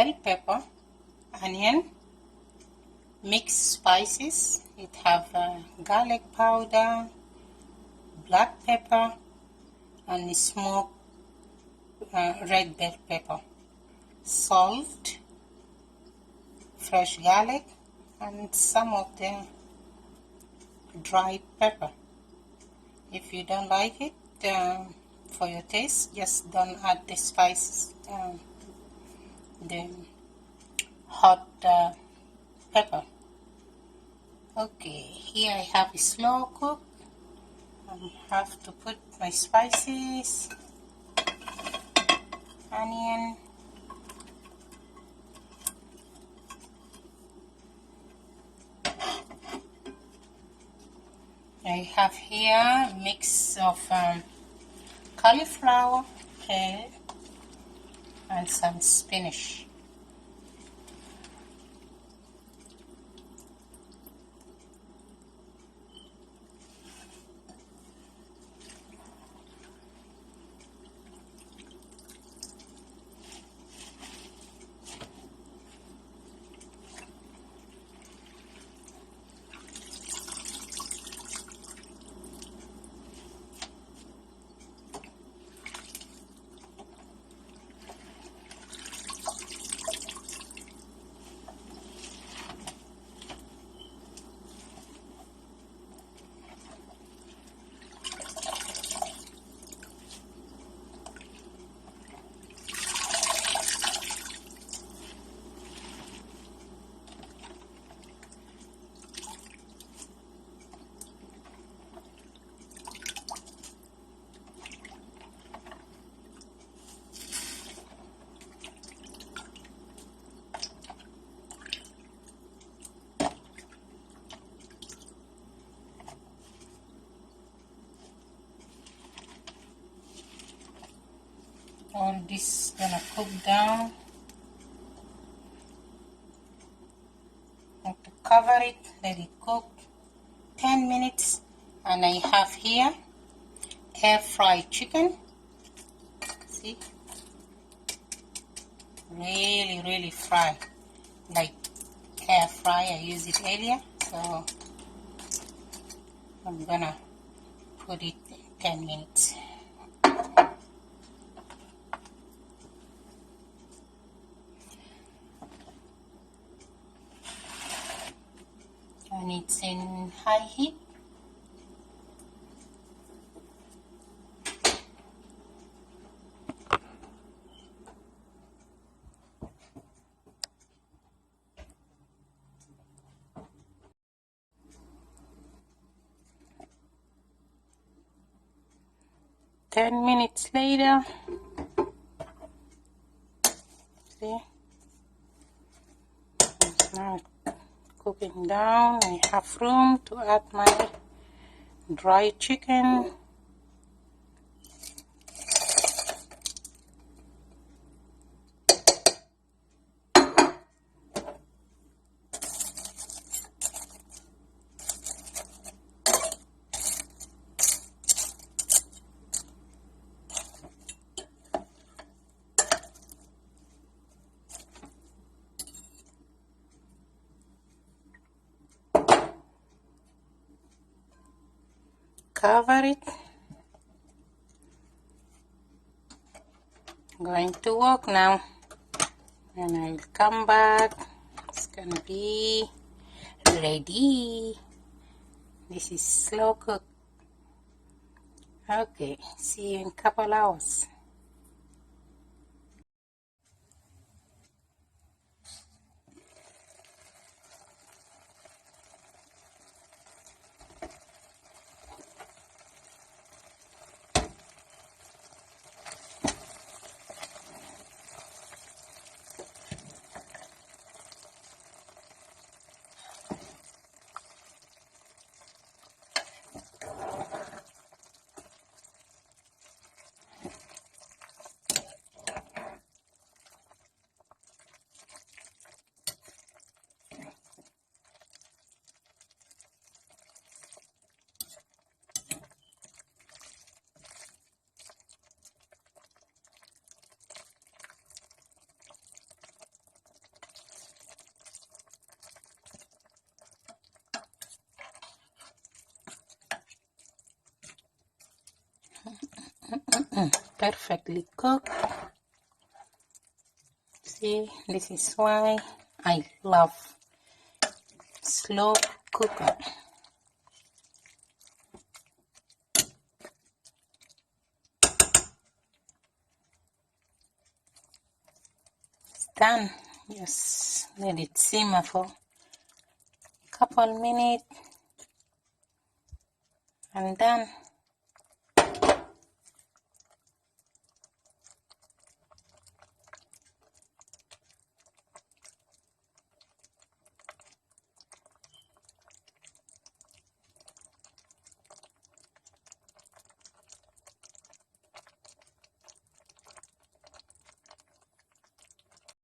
bell pepper, onion, mixed spices. It have garlic powder, black pepper, and smoked red bell pepper, salt, fresh garlic, and some of the dried pepper. If you don't like it for your taste, just don't add the spices, the hot pepper. Okay, here I have a slow cook. I have to put my spices, onion, I have here a mix of cauliflower, kale, and some spinach. All this gonna cook down. Have to cover it, let it cook 10 minutes. And I have here air fried chicken. See, really fried, like air fry. I used it earlier, so I'm gonna put it 10 minutes. And it's in high heat. Ten minutes later, see, it's now cooking down. I have room to add my dry chicken. Cover it. Going to work now, and I'll come back. It's gonna be ready. This is slow cook. Okay, see you in a couple hours. perfectly cooked. See, this is why I love slow cooker. It's done. Just let it simmer for a couple minutes and done.